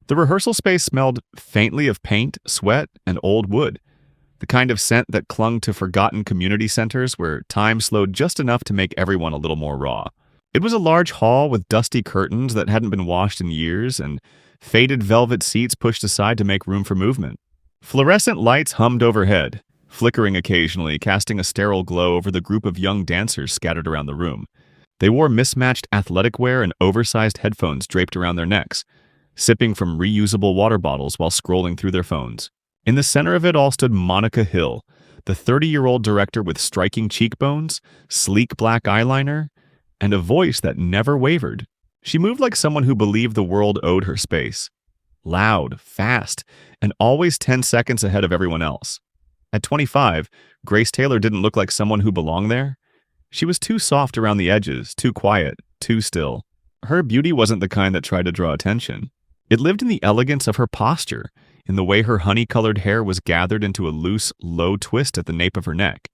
The rehearsal space smelled faintly of paint, sweat, and old wood, the kind of scent that clung to forgotten community centers where time slowed just enough to make everyone a little more raw. It was a large hall with dusty curtains that hadn't been washed in years and faded velvet seats pushed aside to make room for movement. Fluorescent lights hummed overhead, flickering occasionally, casting a sterile glow over the group of young dancers scattered around the room. They wore mismatched athletic wear and oversized headphones draped around their necks, sipping from reusable water bottles while scrolling through their phones. In the center of it all stood Monica Hill, the 30-year-old director with striking cheekbones, sleek black eyeliner, and a voice that never wavered. She moved like someone who believed the world owed her space. Loud, fast, and always 10 seconds ahead of everyone else. At 25, Grace Taylor didn't look like someone who belonged there. She was too soft around the edges, too quiet, too still. Her beauty wasn't the kind that tried to draw attention. It lived in the elegance of her posture, in the way her honey-colored hair was gathered into a loose, low twist at the nape of her neck,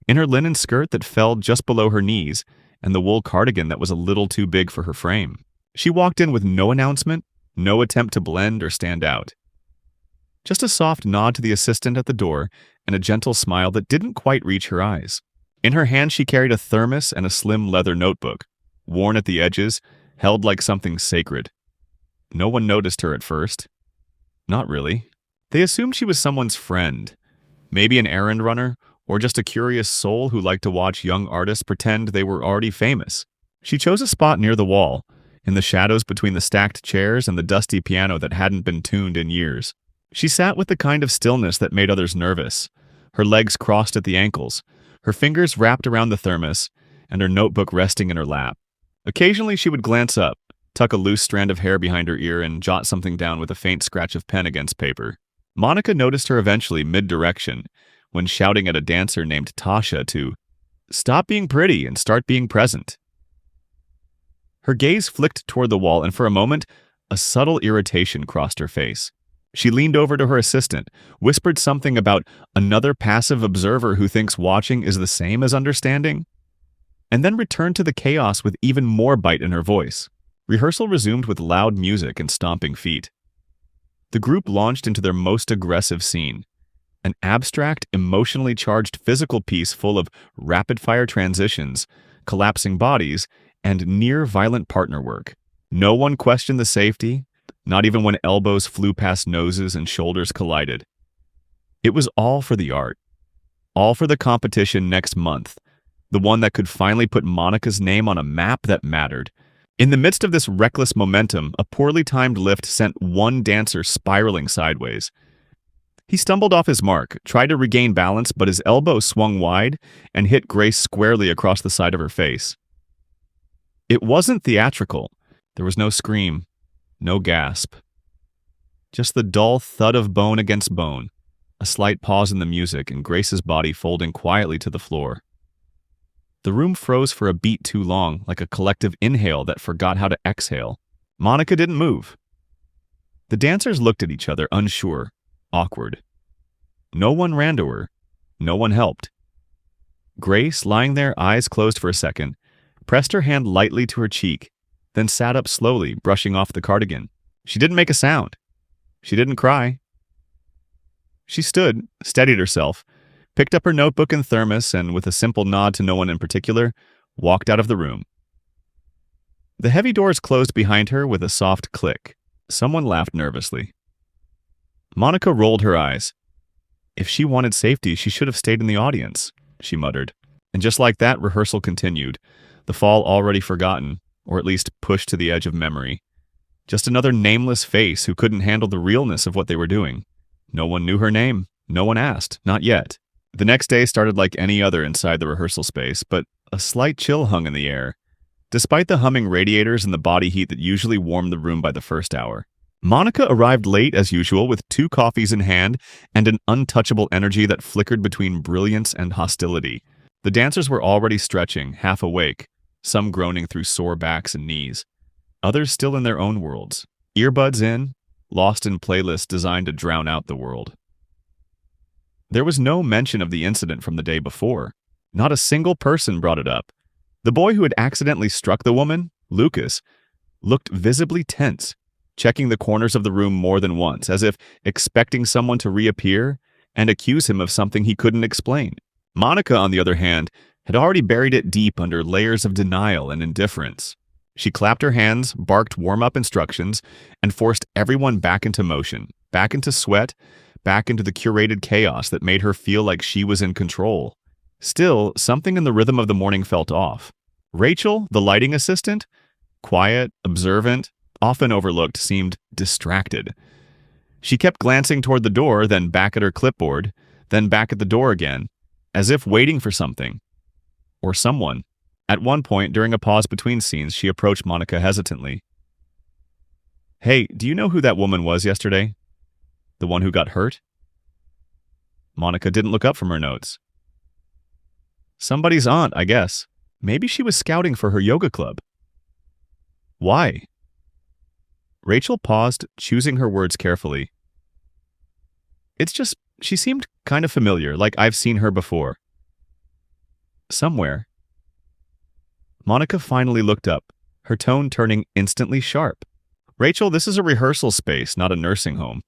in her linen skirt that fell just below her knees, and the wool cardigan that was a little too big for her frame. She walked in with no announcement, no attempt to blend or stand out. Just a soft nod to the assistant at the door and a gentle smile that didn't quite reach her eyes. In her hand she carried a thermos and a slim leather notebook, worn at the edges, held like something sacred. No one noticed her at first. Not really. They assumed she was someone's friend, maybe an errand runner, or just a curious soul who liked to watch young artists pretend they were already famous. She chose a spot near the wall, in the shadows between the stacked chairs and the dusty piano that hadn't been tuned in years. She sat with the kind of stillness that made others nervous, her legs crossed at the ankles, her fingers wrapped around the thermos, and her notebook resting in her lap. Occasionally she would glance up, tuck a loose strand of hair behind her ear, and jot something down with a faint scratch of pen against paper. Monica noticed her eventually mid-direction, when shouting at a dancer named Tasha to stop being pretty and start being present. Her gaze flicked toward the wall, and for a moment, a subtle irritation crossed her face. She leaned over to her assistant, whispered something about another passive observer who thinks watching is the same as understanding, and then returned to the chaos with even more bite in her voice. Rehearsal resumed with loud music and stomping feet. The group launched into their most aggressive scene, an abstract, emotionally charged physical piece full of rapid-fire transitions, collapsing bodies, and near-violent partner work. No one questioned the safety, not even when elbows flew past noses and shoulders collided. It was all for the art, all for the competition next month, the one that could finally put Monica's name on a map that mattered. In the midst of this reckless momentum, a poorly timed lift sent one dancer spiraling sideways. He stumbled off his mark, tried to regain balance, but his elbow swung wide and hit Grace squarely across the side of her face. It wasn't theatrical. There was no scream, no gasp. Just the dull thud of bone against bone, a slight pause in the music, and Grace's body folding quietly to the floor. The room froze for a beat too long, like a collective inhale that forgot how to exhale. Monica didn't move. The dancers looked at each other, unsure, awkward. No one ran to her. No one helped. Grace, lying there, eyes closed for a second, pressed her hand lightly to her cheek, then sat up slowly, brushing off the cardigan. She didn't make a sound. She didn't cry. She stood, steadied herself, picked up her notebook and thermos, and with a simple nod to no one in particular, walked out of the room. The heavy doors closed behind her with a soft click. Someone laughed nervously. Monica rolled her eyes. If she wanted safety, she should have stayed in the audience, she muttered. And just like that, rehearsal continued, the fall already forgotten, or at least pushed to the edge of memory. Just another nameless face who couldn't handle the realness of what they were doing. No one knew her name. No one asked. Not yet. The next day started like any other inside the rehearsal space, but a slight chill hung in the air, despite the humming radiators and the body heat that usually warmed the room by the first hour. Monica arrived late as usual with 2 coffees in hand and an untouchable energy that flickered between brilliance and hostility. The dancers were already stretching, half awake, some groaning through sore backs and knees, others still in their own worlds, earbuds in, lost in playlists designed to drown out the world. There was no mention of the incident from the day before. Not a single person brought it up. The boy who had accidentally struck the woman, Lucas, looked visibly tense. checking the corners of the room more than once, as if expecting someone to reappear and accuse him of something he couldn't explain. Monica, on the other hand, had already buried it deep under layers of denial and indifference. She clapped her hands, barked warm-up instructions, and forced everyone back into motion, back into sweat, back into the curated chaos that made her feel like she was in control. Still, something in the rhythm of the morning felt off. Rachel, the lighting assistant, quiet, observant, often overlooked, seemed distracted. She kept glancing toward the door, then back at her clipboard, then back at the door again, as if waiting for something. Or someone. At one point, during a pause between scenes, she approached Monica hesitantly. "Hey, do you know who that woman was yesterday? The one who got hurt?" Monica didn't look up from her notes. "Somebody's aunt, I guess. Maybe she was scouting for her yoga club." "Why?" Rachel paused, choosing her words carefully. "It's just, she seemed kind of familiar, like I've seen her before. Somewhere." Monica finally looked up, her tone turning instantly sharp. "Rachel, this is a rehearsal space, not a nursing home.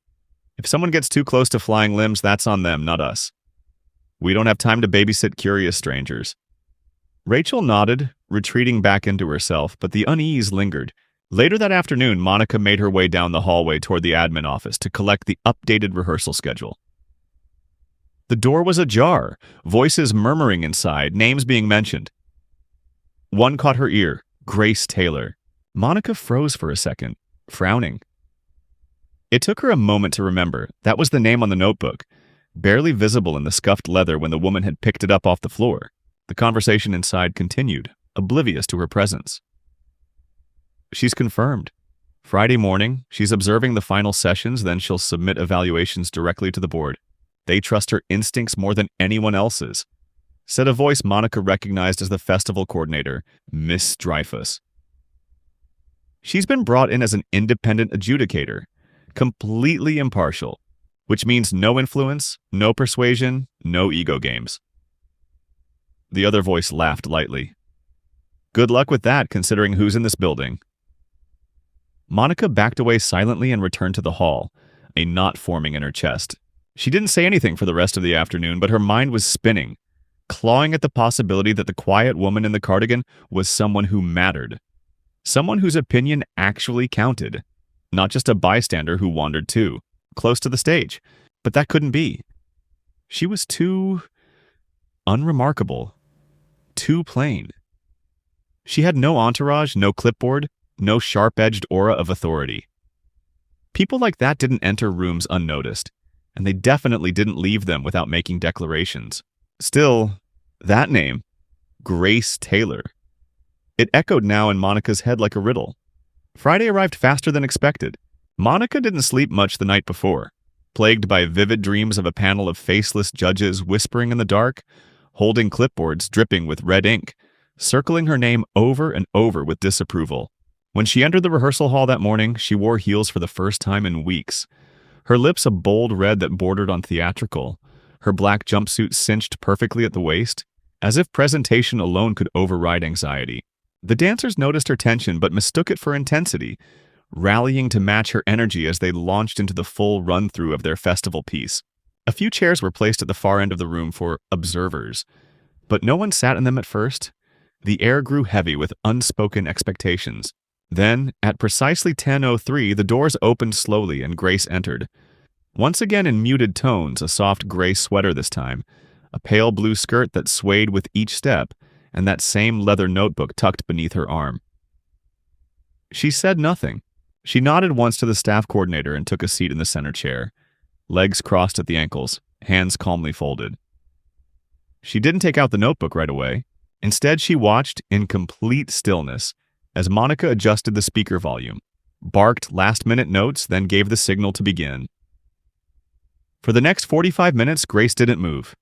If someone gets too close to flying limbs, that's on them, not us. We don't have time to babysit curious strangers." Rachel nodded, retreating back into herself, but the unease lingered. Later that afternoon, Monica made her way down the hallway toward the admin office to collect the updated rehearsal schedule. The door was ajar, voices murmuring inside, names being mentioned. One caught her ear, Grace Taylor. Monica froze for a second, frowning. It took her a moment to remember. That was the name on the notebook, barely visible in the scuffed leather when the woman had picked it up off the floor. The conversation inside continued, oblivious to her presence. "She's confirmed. Friday morning, she's observing the final sessions, then she'll submit evaluations directly to the board. They trust her instincts more than anyone else's," said a voice Monica recognized as the festival coordinator, Miss Dreyfus. "She's been brought in as an independent adjudicator, completely impartial, which means no influence, no persuasion, no ego games." The other voice laughed lightly. "Good luck with that, considering who's in this building." Monica backed away silently and returned to the hall, a knot forming in her chest. She didn't say anything for the rest of the afternoon, but her mind was spinning, clawing at the possibility that the quiet woman in the cardigan was someone who mattered. Someone whose opinion actually counted, not just a bystander who wandered too close to the stage. But that couldn't be. She was too unremarkable, too plain. She had no entourage, no clipboard, no sharp-edged aura of authority. People like that didn't enter rooms unnoticed, and they definitely didn't leave them without making declarations. Still, that name, Grace Taylor. It echoed now in Monica's head like a riddle. Friday arrived faster than expected. Monica didn't sleep much the night before, plagued by vivid dreams of a panel of faceless judges whispering in the dark, holding clipboards dripping with red ink, circling her name over and over with disapproval. When she entered the rehearsal hall that morning, she wore heels for the first time in weeks. Her lips a bold red that bordered on theatrical, her black jumpsuit cinched perfectly at the waist, as if presentation alone could override anxiety. The dancers noticed her tension but mistook it for intensity, rallying to match her energy as they launched into the full run-through of their festival piece. A few chairs were placed at the far end of the room for observers, but no one sat in them at first. The air grew heavy with unspoken expectations. Then, at precisely 10:03, the doors opened slowly and Grace entered. Once again in muted tones, a soft gray sweater this time, a pale blue skirt that swayed with each step, and that same leather notebook tucked beneath her arm. She said nothing. She nodded once to the staff coordinator and took a seat in the center chair, legs crossed at the ankles, hands calmly folded. She didn't take out the notebook right away. Instead, she watched in complete stillness as Monica adjusted the speaker volume, barked last-minute notes, then gave the signal to begin. For the next 45 minutes, Grace didn't move.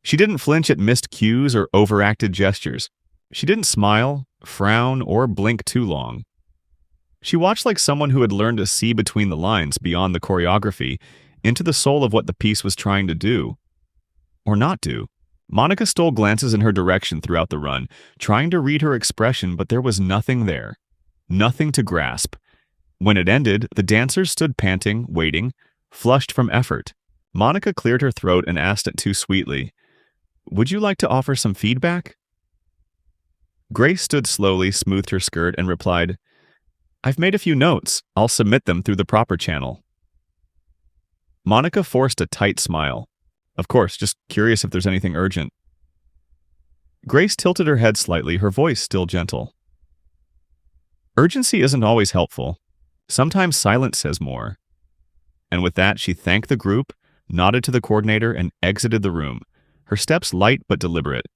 She didn't flinch at missed cues or overacted gestures. She didn't smile, frown, or blink too long. She watched like someone who had learned to see between the lines beyond the choreography into the soul of what the piece was trying to do. Or not do. Monica stole glances in her direction throughout the run, trying to read her expression, but there was nothing there. Nothing to grasp. When it ended, the dancers stood panting, waiting, flushed from effort. Monica cleared her throat and asked it too sweetly, "Would you like to offer some feedback?" Grace stood slowly, smoothed her skirt, and replied, "I've made a few notes. I'll submit them through the proper channel." Monica forced a tight smile. Of course, just curious if there's anything urgent. Grace tilted her head slightly, her voice still gentle. Urgency isn't always helpful. Sometimes silence says more. And with that, she thanked the group, nodded to the coordinator, and exited the room, her steps light but deliberate,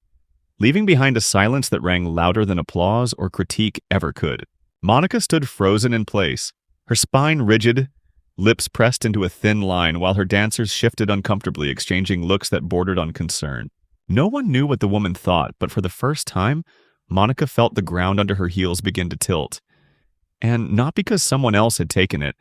leaving behind a silence that rang louder than applause or critique ever could. Monica stood frozen in place, her spine rigid, lips pressed into a thin line while her dancers shifted uncomfortably, exchanging looks that bordered on concern. No one knew what the woman thought, but for the first time, Monica felt the ground under her heels begin to tilt. And not because someone else had taken it,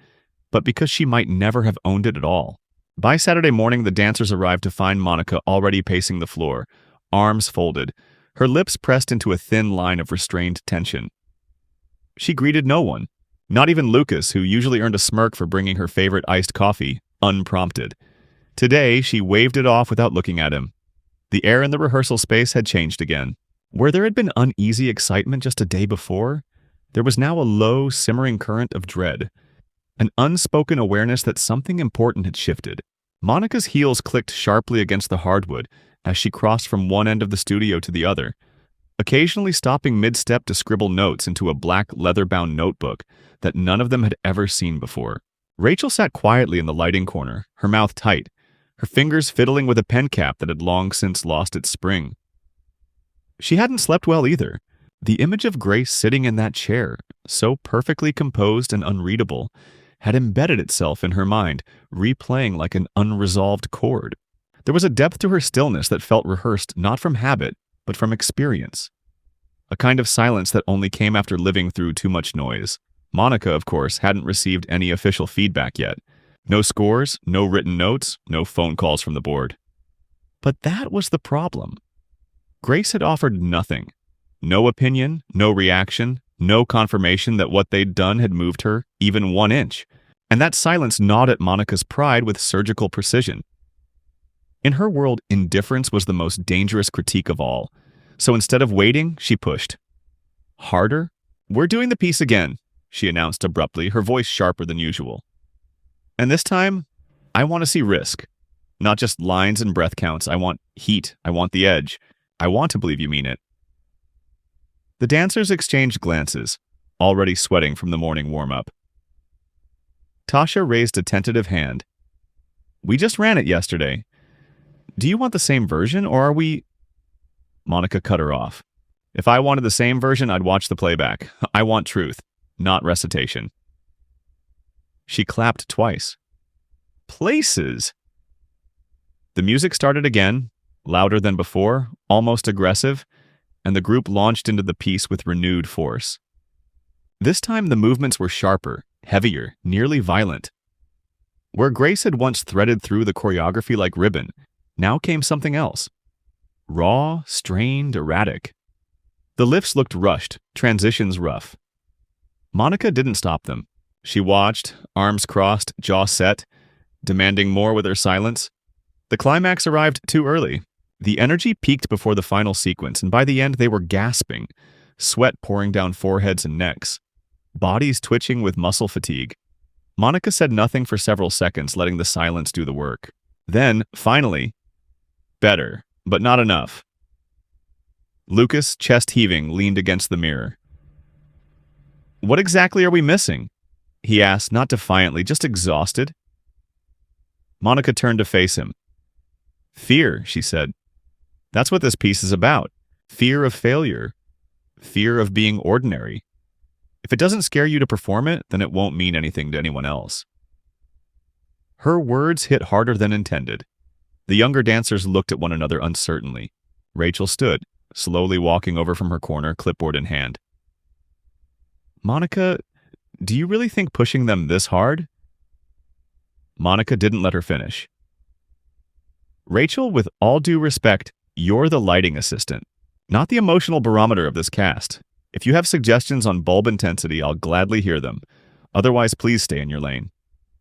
but because she might never have owned it at all. By Saturday morning, the dancers arrived to find Monica already pacing the floor, arms folded, her lips pressed into a thin line of restrained tension. She greeted no one, not even Lucas, who usually earned a smirk for bringing her favorite iced coffee, unprompted. Today, she waved it off without looking at him. The air in the rehearsal space had changed again. Where there had been uneasy excitement just a day before, there was now a low, simmering current of dread, an unspoken awareness that something important had shifted. Monica's heels clicked sharply against the hardwood as she crossed from one end of the studio to the other, occasionally stopping mid-step to scribble notes into a black leather-bound notebook that none of them had ever seen before. Rachel sat quietly in the lighting corner, her mouth tight, her fingers fiddling with a pen cap that had long since lost its spring. She hadn't slept well either. The image of Grace sitting in that chair, so perfectly composed and unreadable, had embedded itself in her mind, replaying like an unresolved chord. There was a depth to her stillness that felt rehearsed not from habit, but from experience. A kind of silence that only came after living through too much noise. Monica, of course, hadn't received any official feedback yet. No scores, no written notes, no phone calls from the board. But that was the problem. Grace had offered nothing. No opinion, no reaction, no confirmation that what they'd done had moved her even 1 inch. And that silence gnawed at Monica's pride with surgical precision. In her world, indifference was the most dangerous critique of all. So instead of waiting, she pushed. Harder? "We're doing the piece again," she announced abruptly, her voice sharper than usual. "And this time, I want to see risk. Not just lines and breath counts. I want heat. I want the edge. I want to believe you mean it." The dancers exchanged glances, already sweating from the morning warm-up. Tasha raised a tentative hand. "We just ran it yesterday. Do you want the same version, or are we—" Monica cut her off. "If I wanted the same version, I'd watch the playback. I want truth, not recitation." She clapped twice. Places! The music started again, louder than before, almost aggressive, and the group launched into the piece with renewed force. This time the movements were sharper, heavier, nearly violent. Where Grace had once threaded through the choreography like ribbon, now came something else. Raw, strained, erratic. The lifts looked rushed, transitions rough. Monica didn't stop them. She watched, arms crossed, jaw set, demanding more with her silence. The climax arrived too early. The energy peaked before the final sequence, and by the end they were gasping, sweat pouring down foreheads and necks, bodies twitching with muscle fatigue. Monica said nothing for several seconds, letting the silence do the work. Then, finally, better, but not enough. Lucas, chest heaving, leaned against the mirror. "What exactly are we missing?" he asked, not defiantly, just exhausted. Monica turned to face him. "Fear," she said. "That's what this piece is about. Fear of failure. Fear of being ordinary. If it doesn't scare you to perform it, then it won't mean anything to anyone else." Her words hit harder than intended. The younger dancers looked at one another uncertainly. Rachel stood, slowly walking over from her corner, clipboard in hand. "Monica, do you really think pushing them this hard?" Monica didn't let her finish. "Rachel, with all due respect, you're the lighting assistant, not the emotional barometer of this cast. If you have suggestions on bulb intensity, I'll gladly hear them. Otherwise, please stay in your lane.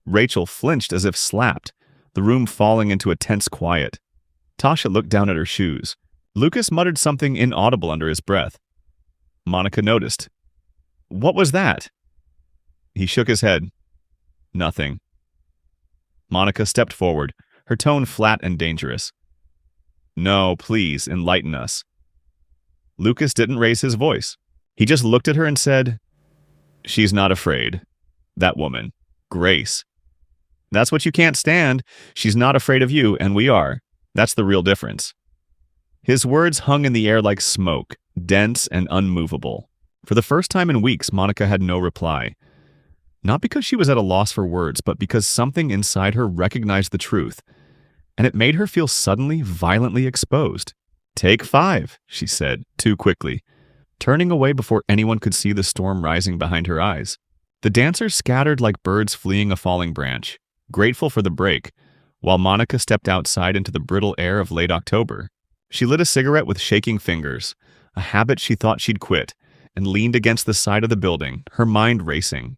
Rachel flinched as if slapped, the room falling into a tense quiet. Tasha looked down at her shoes. Lucas muttered something inaudible under his breath. Monica noticed. What was that? He shook his head. Nothing. Monica stepped forward, her tone flat and dangerous. No, please, enlighten us. Lucas didn't raise his voice. He just looked at her and said, She's not afraid. That woman. Grace. That's what you can't stand. She's not afraid of you, and we are. That's the real difference. His words hung in the air like smoke, dense and unmovable. For the first time in weeks, Monica had no reply. Not because she was at a loss for words, but because something inside her recognized the truth, and it made her feel suddenly, violently exposed. Take 5, she said, too quickly, turning away before anyone could see the storm rising behind her eyes. The dancers scattered like birds fleeing a falling branch, grateful for the break, while Monica stepped outside into the brittle air of late October. She lit a cigarette with shaking fingers, a habit she thought she'd quit, and leaned against the side of the building, her mind racing.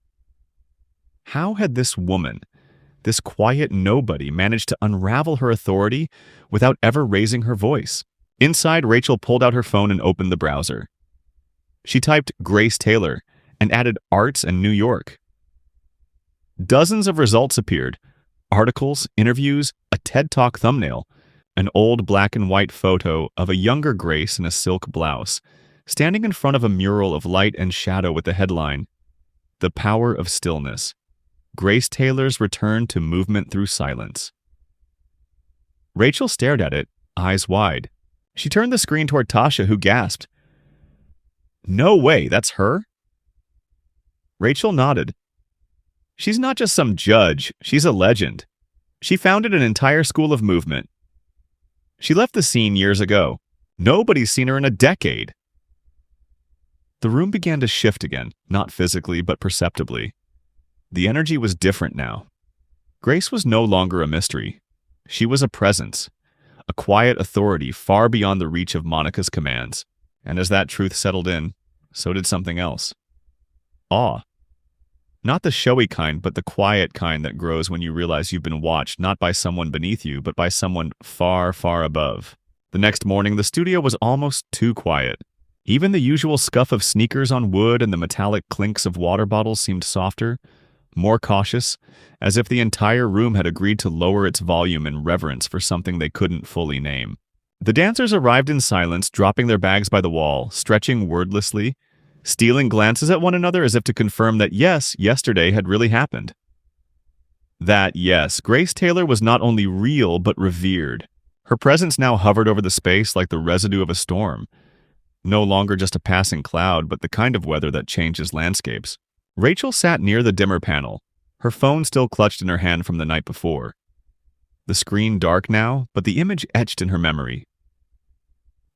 How had this woman, this quiet nobody, managed to unravel her authority without ever raising her voice? Inside, Rachel pulled out her phone and opened the browser. She typed Grace Taylor and added arts and New York. Dozens of results appeared. Articles, interviews, a TED Talk thumbnail, an old black and white photo of a younger Grace in a silk blouse, standing in front of a mural of light and shadow with the headline, The Power of Stillness. Grace Taylor's return to movement through silence. Rachel stared at it, eyes wide. She turned the screen toward Tasha, who gasped. No way, that's her? Rachel nodded. She's not just some judge, she's a legend. She founded an entire school of movement. She left the scene years ago. Nobody's seen her in a decade. The room began to shift again, not physically, but perceptibly. The energy was different now. Grace was no longer a mystery. She was a presence, a quiet authority far beyond the reach of Monica's commands. And as that truth settled in, so did something else. Awe. Not the showy kind, but the quiet kind that grows when you realize you've been watched not by someone beneath you, but by someone far, far above. The next morning, the studio was almost too quiet. Even the usual scuff of sneakers on wood and the metallic clinks of water bottles seemed softer, more cautious, as if the entire room had agreed to lower its volume in reverence for something they couldn't fully name. The dancers arrived in silence, dropping their bags by the wall, stretching wordlessly, stealing glances at one another as if to confirm that yes, yesterday had really happened. That, yes, Grace Taylor was not only real but revered. Her presence now hovered over the space like the residue of a storm. No longer just a passing cloud, but the kind of weather that changes landscapes. Rachel sat near the dimmer panel, her phone still clutched in her hand from the night before. The screen dark now, but the image etched in her memory.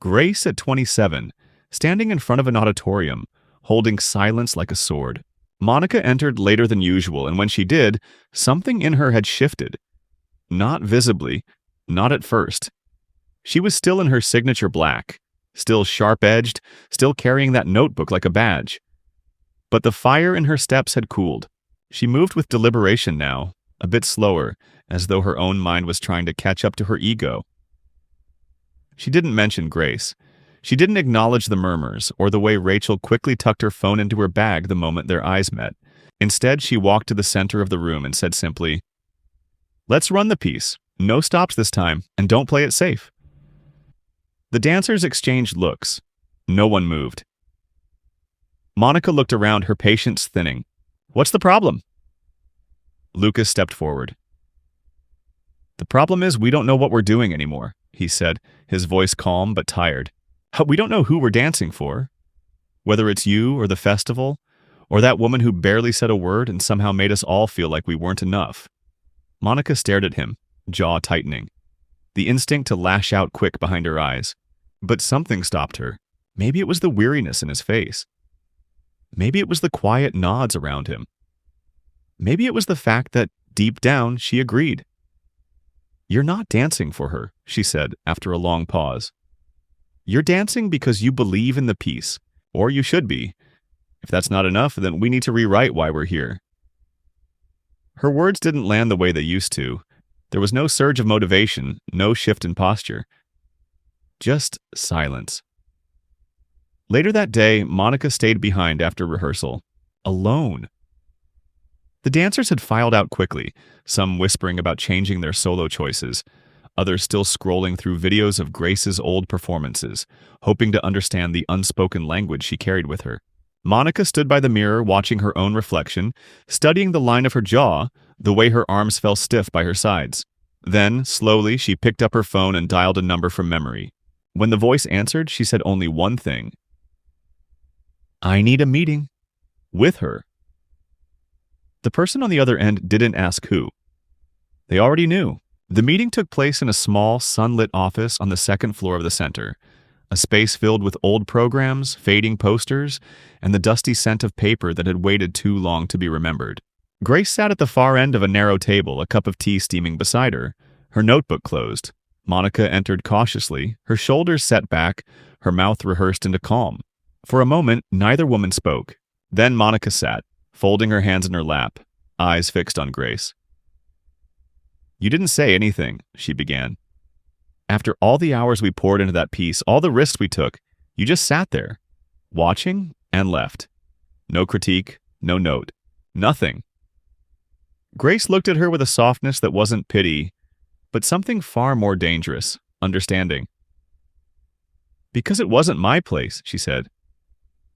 Grace at 27, standing in front of an auditorium, holding silence like a sword. Monica entered later than usual, and when she did, something in her had shifted. Not visibly, not at first. She was still in her signature black, still sharp-edged, still carrying that notebook like a badge. But the fire in her steps had cooled. She moved with deliberation now, a bit slower, as though her own mind was trying to catch up to her ego. She didn't mention Grace. She didn't acknowledge the murmurs, or the way Rachel quickly tucked her phone into her bag the moment their eyes met. Instead, she walked to the center of the room and said simply, "Let's run the piece. No stops this time, and don't play it safe." The dancers exchanged looks. No one moved. Monica looked around, her patience thinning. "What's the problem?" Lucas stepped forward. "The problem is we don't know what we're doing anymore," he said, his voice calm but tired. "We don't know who we're dancing for. Whether it's you or the festival, or that woman who barely said a word and somehow made us all feel like we weren't enough." Monica stared at him, jaw tightening, the instinct to lash out quick behind her eyes. But something stopped her. Maybe it was the weariness in his face. Maybe it was the quiet nods around him. Maybe it was the fact that, deep down, she agreed. "You're not dancing for her," she said after a long pause. "You're dancing because you believe in the piece, or you should be. If that's not enough, then we need to rewrite why we're here." Her words didn't land the way they used to. There was no surge of motivation, no shift in posture. Just silence. Later that day, Monica stayed behind after rehearsal. Alone. The dancers had filed out quickly, some whispering about changing their solo choices, others still scrolling through videos of Grace's old performances, hoping to understand the unspoken language she carried with her. Monica stood by the mirror watching her own reflection, studying the line of her jaw, the way her arms fell stiff by her sides. Then, slowly, she picked up her phone and dialed a number from memory. When the voice answered, she said only one thing. "I need a meeting." With her. The person on the other end didn't ask who. They already knew. The meeting took place in a small, sunlit office on the second floor of the center, a space filled with old programs, fading posters, and the dusty scent of paper that had waited too long to be remembered. Grace sat at the far end of a narrow table, a cup of tea steaming beside her, her notebook closed. Monica entered cautiously, her shoulders set back, her mouth rehearsed into calm. For a moment, neither woman spoke. Then Monica sat, folding her hands in her lap, eyes fixed on Grace. "You didn't say anything," she began. "After all the hours we poured into that piece, all the risks we took, you just sat there, watching and left. No critique, no note, nothing." Grace looked at her with a softness that wasn't pity, but something far more dangerous, understanding. "Because it wasn't my place," she said.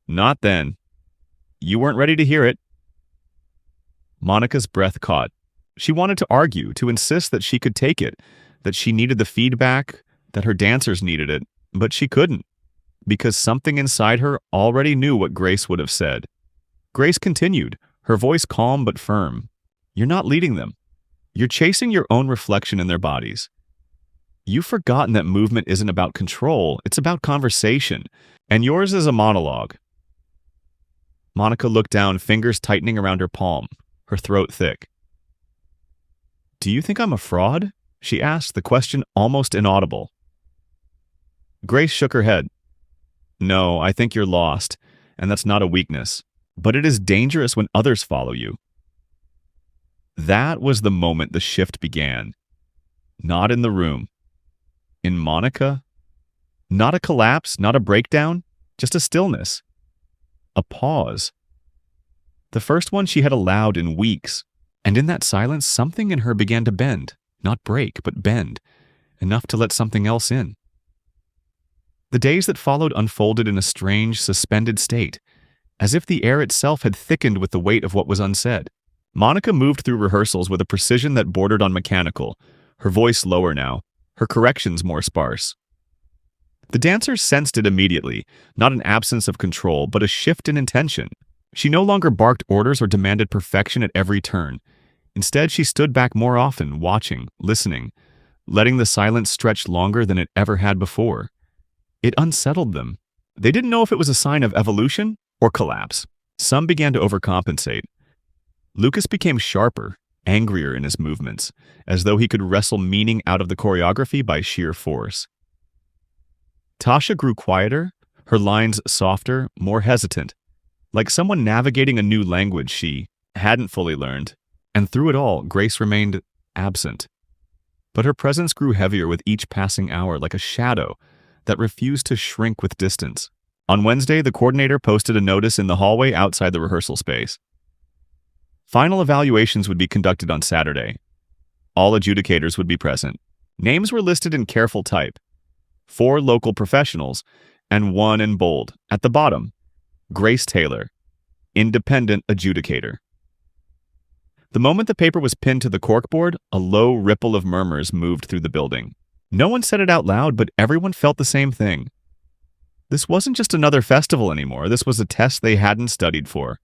"Not then. You weren't ready to hear it." Monica's breath caught. She wanted to argue, to insist that she could take it, that she needed the feedback, that her dancers needed it, but she couldn't, because something inside her already knew what Grace would have said. Grace continued, her voice calm but firm. "You're not leading them. You're chasing your own reflection in their bodies. You've forgotten that movement isn't about control, it's about conversation, and yours is a monologue." Monica looked down, fingers tightening around her palm, her throat thick. "Do you think I'm a fraud?" she asked, the question almost inaudible. Grace shook her head. "No, I think you're lost, and that's not a weakness. But it is dangerous when others follow you." That was the moment the shift began. Not in the room. In Monica. Not a collapse, not a breakdown, just a stillness. A pause. The first one she had allowed in weeks. And in that silence, something in her began to bend. Not break, but bend. Enough to let something else in. The days that followed unfolded in a strange, suspended state, as if the air itself had thickened with the weight of what was unsaid. Monica moved through rehearsals with a precision that bordered on mechanical, her voice lower now, her corrections more sparse. The dancers sensed it immediately, not an absence of control, but a shift in intention. She no longer barked orders or demanded perfection at every turn. Instead, she stood back more often, watching, listening, letting the silence stretch longer than it ever had before. It unsettled them. They didn't know if it was a sign of evolution or collapse. Some began to overcompensate. Lucas became sharper, angrier in his movements, as though he could wrestle meaning out of the choreography by sheer force. Tasha grew quieter, her lines softer, more hesitant, like someone navigating a new language she hadn't fully learned. And through it all, Grace remained absent. But her presence grew heavier with each passing hour, like a shadow that refused to shrink with distance. On Wednesday, the coordinator posted a notice in the hallway outside the rehearsal space. Final evaluations would be conducted on Saturday. All adjudicators would be present. Names were listed in careful type. 4 local professionals, and 1 in bold. At the bottom, Grace Taylor, independent adjudicator. The moment the paper was pinned to the corkboard, a low ripple of murmurs moved through the building. No one said it out loud, but everyone felt the same thing. This wasn't just another festival anymore. This was a test they hadn't studied for.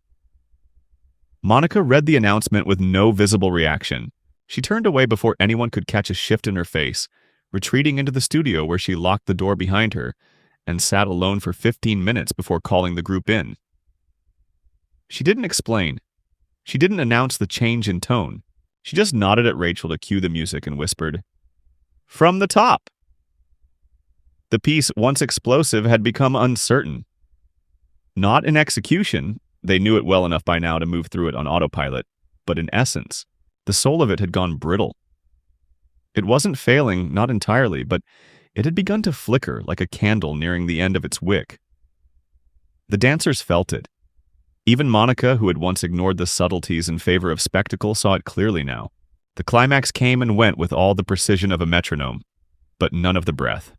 Monica read the announcement with no visible reaction. She turned away before anyone could catch a shift in her face, retreating into the studio where she locked the door behind her and sat alone for 15 minutes before calling the group in. She didn't explain. She didn't announce the change in tone. She just nodded at Rachel to cue the music and whispered, "From the top." The piece, once explosive, had become uncertain. Not in execution, they knew it well enough by now to move through it on autopilot, but in essence. The soul of it had gone brittle. It wasn't failing, not entirely, but it had begun to flicker like a candle nearing the end of its wick. The dancers felt it. Even Monica, who had once ignored the subtleties in favor of spectacle, saw it clearly now. The climax came and went with all the precision of a metronome, but none of the breath.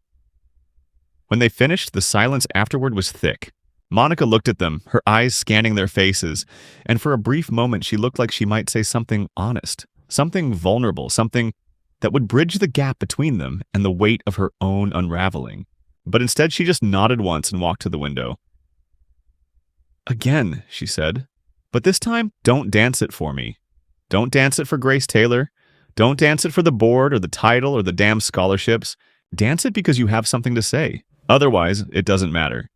When they finished, the silence afterward was thick. Monica looked at them, her eyes scanning their faces, and for a brief moment she looked like she might say something honest, something vulnerable, something that would bridge the gap between them and the weight of her own unraveling. But instead she just nodded once and walked to the window. "Again," she said, "but this time, don't dance it for me. Don't dance it for Grace Taylor. Don't dance it for the board or the title or the damn scholarships. Dance it because you have something to say. Otherwise, it doesn't matter."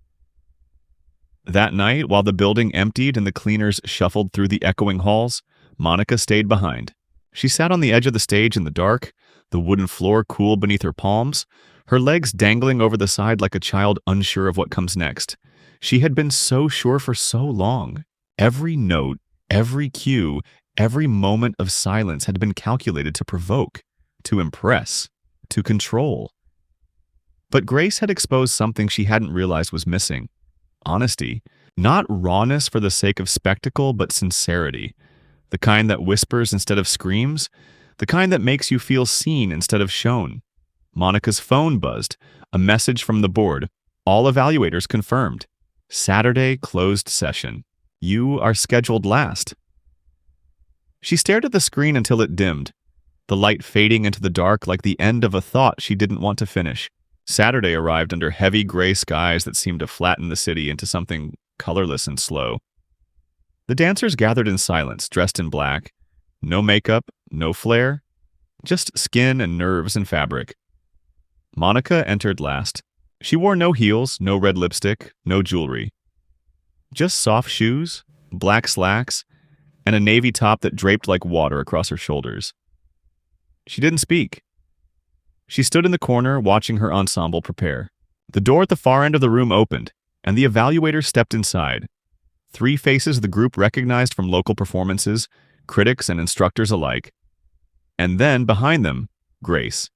That night, while the building emptied and the cleaners shuffled through the echoing halls, Monica stayed behind. She sat on the edge of the stage in the dark, the wooden floor cool beneath her palms, her legs dangling over the side like a child unsure of what comes next. She had been so sure for so long. Every note, every cue, every moment of silence had been calculated to provoke, to impress, to control. But Grace had exposed something she hadn't realized was missing. Honesty. Not rawness for the sake of spectacle, but sincerity. The kind that whispers instead of screams. The kind that makes you feel seen instead of shown. Monica's phone buzzed. A message from the board. All evaluators confirmed. Saturday closed session. You are scheduled last. She stared at the screen until it dimmed, the light fading into the dark like the end of a thought she didn't want to finish. Saturday arrived under heavy gray skies that seemed to flatten the city into something colorless and slow. The dancers gathered in silence, dressed in black. No makeup, no flair, just skin and nerves and fabric. Monica entered last. She wore no heels, no red lipstick, no jewelry. Just soft shoes, black slacks, and a navy top that draped like water across her shoulders. She didn't speak. She stood in the corner, watching her ensemble prepare. The door at the far end of the room opened, and the evaluator stepped inside. 3 faces the group recognized from local performances, critics and instructors alike. And then, behind them, Grace.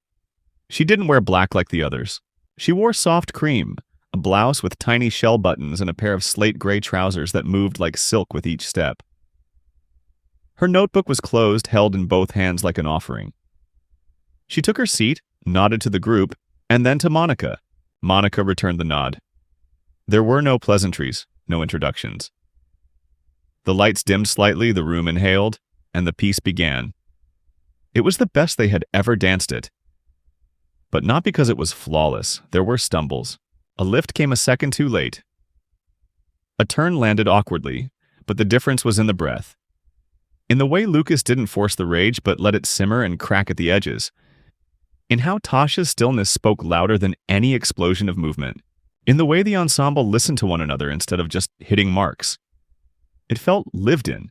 She didn't wear black like the others. She wore soft cream, a blouse with tiny shell buttons and a pair of slate gray trousers that moved like silk with each step. Her notebook was closed, held in both hands like an offering. She took her seat, nodded to the group, and then to Monica. Monica returned the nod. There were no pleasantries, no introductions. The lights dimmed slightly, the room inhaled, and the piece began. It was the best they had ever danced it. But not because it was flawless. There were stumbles. A lift came a second too late. A turn landed awkwardly, but the difference was in the breath. In the way Lucas didn't force the rage but let it simmer and crack at the edges. In how Tasha's stillness spoke louder than any explosion of movement. In the way the ensemble listened to one another instead of just hitting marks. It felt lived in.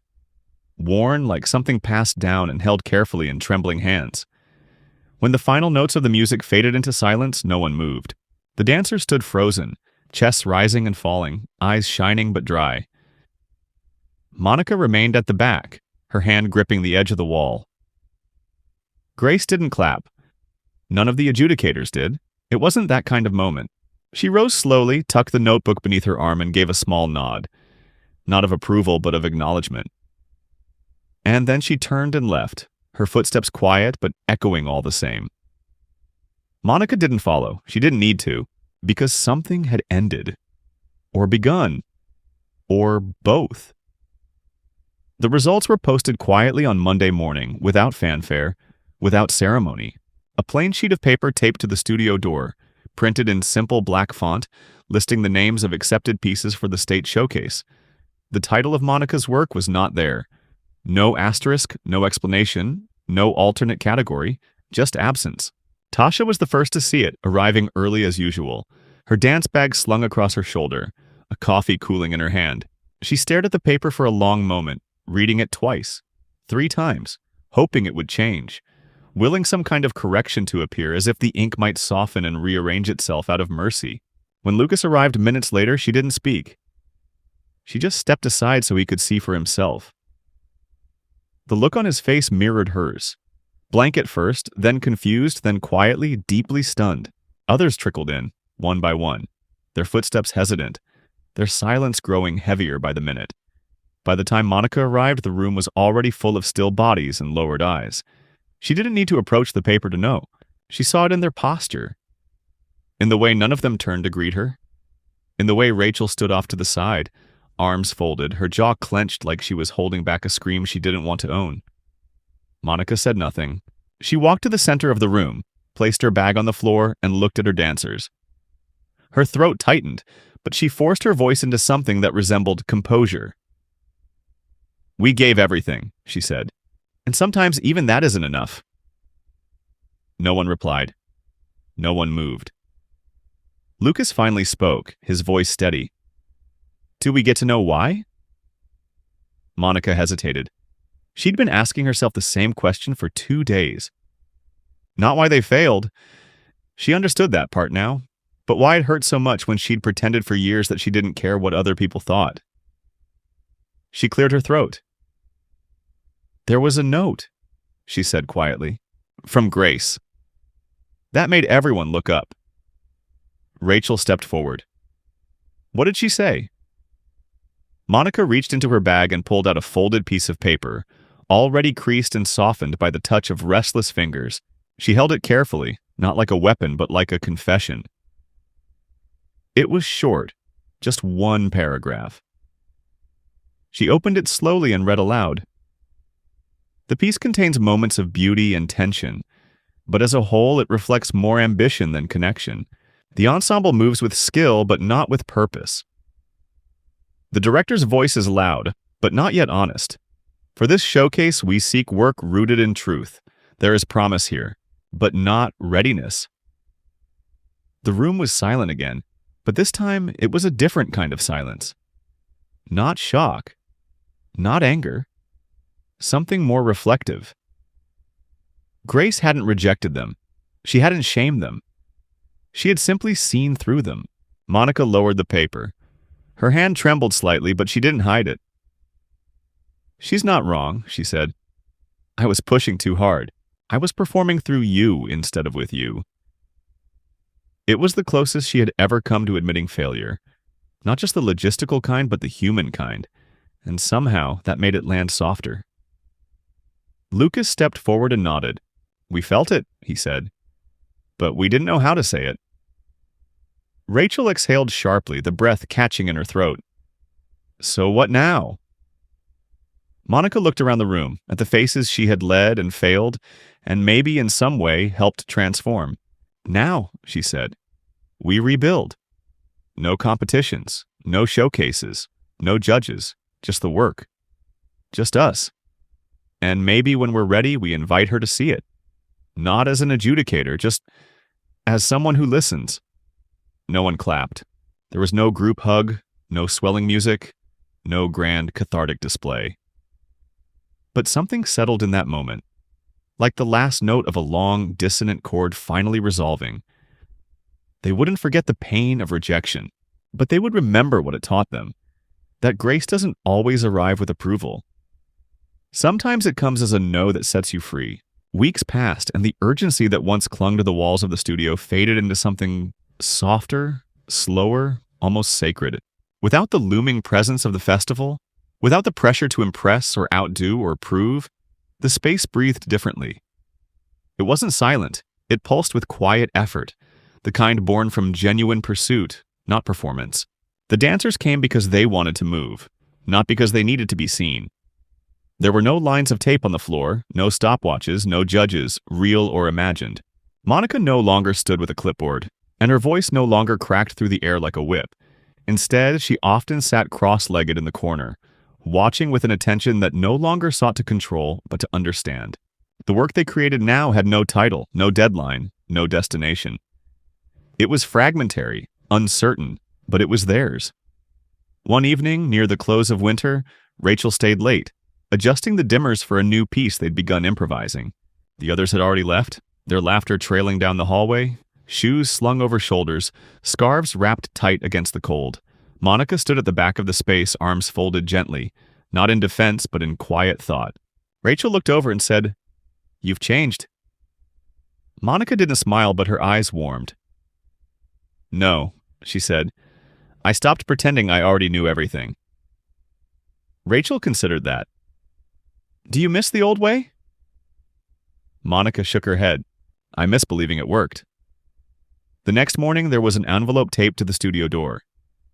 Worn like something passed down and held carefully in trembling hands. When the final notes of the music faded into silence, no one moved. The dancers stood frozen, chests rising and falling, eyes shining but dry. Monica remained at the back, her hand gripping the edge of the wall. Grace didn't clap. None of the adjudicators did. It wasn't that kind of moment. She rose slowly, tucked the notebook beneath her arm, and gave a small nod. Not of approval, but of acknowledgement. And then she turned and left, her footsteps quiet but echoing all the same. Monica didn't follow. She didn't need to, because something had ended. Or begun. Or both. The results were posted quietly on Monday morning, without fanfare, without ceremony. A plain sheet of paper taped to the studio door, printed in simple black font, listing the names of accepted pieces for the state showcase. The title of Monica's work was not there. No asterisk, no explanation, no alternate category, just absence. Tasha was the first to see it, arriving early as usual, her dance bag slung across her shoulder, a coffee cooling in her hand. She stared at the paper for a long moment, reading it twice, 3 times, hoping it would change, willing some kind of correction to appear as if the ink might soften and rearrange itself out of mercy. When Lucas arrived minutes later, she didn't speak. She just stepped aside so he could see for himself. The look on his face mirrored hers. Blank at first, then confused, then quietly, deeply stunned. Others trickled in, one by one, their footsteps hesitant, their silence growing heavier by the minute. By the time Monica arrived, the room was already full of still bodies and lowered eyes. She didn't need to approach the paper to know. She saw it in their posture, in the way none of them turned to greet her, in the way Rachel stood off to the side, arms folded, her jaw clenched like she was holding back a scream she didn't want to own. Monica said nothing. She walked to the center of the room, placed her bag on the floor, and looked at her dancers. Her throat tightened, but she forced her voice into something that resembled composure. "We gave everything," she said, "and sometimes even that isn't enough." No one replied. No one moved. Lucas finally spoke, his voice steady. "Do we get to know why?" Monica hesitated. She'd been asking herself the same question for 2 days. Not why they failed. She understood that part now, but why it hurt so much when she'd pretended for years that she didn't care what other people thought. She cleared her throat. "There was a note," she said quietly, "from Grace." That made everyone look up. Rachel stepped forward. "What did she say?" Monica reached into her bag and pulled out a folded piece of paper, already creased and softened by the touch of restless fingers. She held it carefully, not like a weapon, but like a confession. It was short, just one paragraph. She opened it slowly and read aloud. The piece contains moments of beauty and tension, but as a whole it reflects more ambition than connection. The ensemble moves with skill, but not with purpose. The director's voice is loud, but not yet honest. For this showcase, we seek work rooted in truth. There is promise here, but not readiness. The room was silent again, but this time it was a different kind of silence. Not shock, not anger, something more reflective. Grace hadn't rejected them. She hadn't shamed them. She had simply seen through them. Monica lowered the paper. Her hand trembled slightly, but she didn't hide it. "She's not wrong," she said. "I was pushing too hard. I was performing through you instead of with you." It was the closest she had ever come to admitting failure. Not just the logistical kind, but the human kind. And somehow that made it land softer. Lucas stepped forward and nodded. "We felt it," he said. "But we didn't know how to say it." Rachel exhaled sharply, the breath catching in her throat. "So what now?" Monica looked around the room, at the faces she had led and failed, and maybe in some way helped transform. "Now," she said, "we rebuild. No competitions, no showcases, no judges, just the work. Just us. And maybe when we're ready, we invite her to see it. Not as an adjudicator, just as someone who listens." No one clapped. There was no group hug, no swelling music, no grand cathartic display. But something settled in that moment, like the last note of a long, dissonant chord finally resolving. They wouldn't forget the pain of rejection, but they would remember what it taught them, that grace doesn't always arrive with approval. Sometimes it comes as a no that sets you free. Weeks passed, and the urgency that once clung to the walls of the studio faded into something softer, slower, almost sacred. Without the looming presence of the festival, without the pressure to impress or outdo or prove, the space breathed differently. It wasn't silent, it pulsed with quiet effort, the kind born from genuine pursuit, not performance. The dancers came because they wanted to move, not because they needed to be seen. There were no lines of tape on the floor, no stopwatches, no judges, real or imagined. Monica no longer stood with a clipboard, and her voice no longer cracked through the air like a whip. Instead, she often sat cross-legged in the corner, watching with an attention that no longer sought to control, but to understand. The work they created now had no title, no deadline, no destination. It was fragmentary, uncertain, but it was theirs. One evening, near the close of winter, Rachel stayed late, adjusting the dimmers for a new piece they'd begun improvising. The others had already left, their laughter trailing down the hallway, shoes slung over shoulders, scarves wrapped tight against the cold. Monica stood at the back of the space, arms folded gently, not in defense but in quiet thought. Rachel looked over and said, "You've changed." Monica didn't smile, but her eyes warmed. "No," she said. "I stopped pretending I already knew everything." Rachel considered that. "Do you miss the old way?" Monica shook her head. "I miss believing it worked." The next morning, there was an envelope taped to the studio door.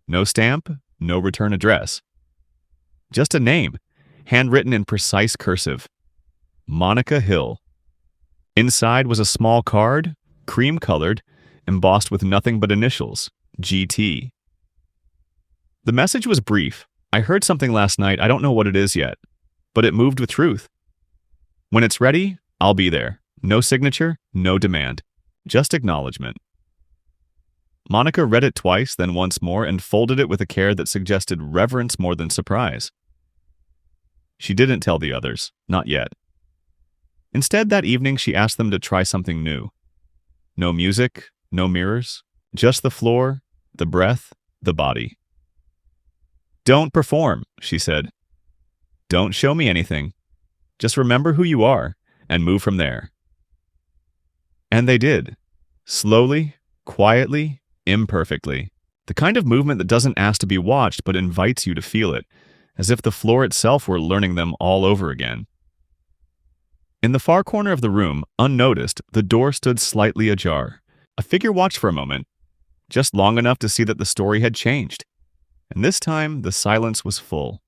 No stamp, no return address. Just a name, handwritten in precise cursive. Monica Hill. Inside was a small card, cream-colored, embossed with nothing but initials, GT. The message was brief. "I heard something last night, I don't know what it is yet, but it moved with truth. When it's ready, I'll be there. No signature, no demand. Just acknowledgement." Monica read it twice, then once more, and folded it with a care that suggested reverence more than surprise. She didn't tell the others, not yet. Instead, that evening, she asked them to try something new. No music, no mirrors, just the floor, the breath, the body. "Don't perform," she said. "Don't show me anything. Just remember who you are and move from there." And they did. Slowly, quietly, imperfectly. The kind of movement that doesn't ask to be watched but invites you to feel it, as if the floor itself were learning them all over again. In the far corner of the room, unnoticed, the door stood slightly ajar. A figure watched for a moment, just long enough to see that the story had changed. And this time, the silence was full.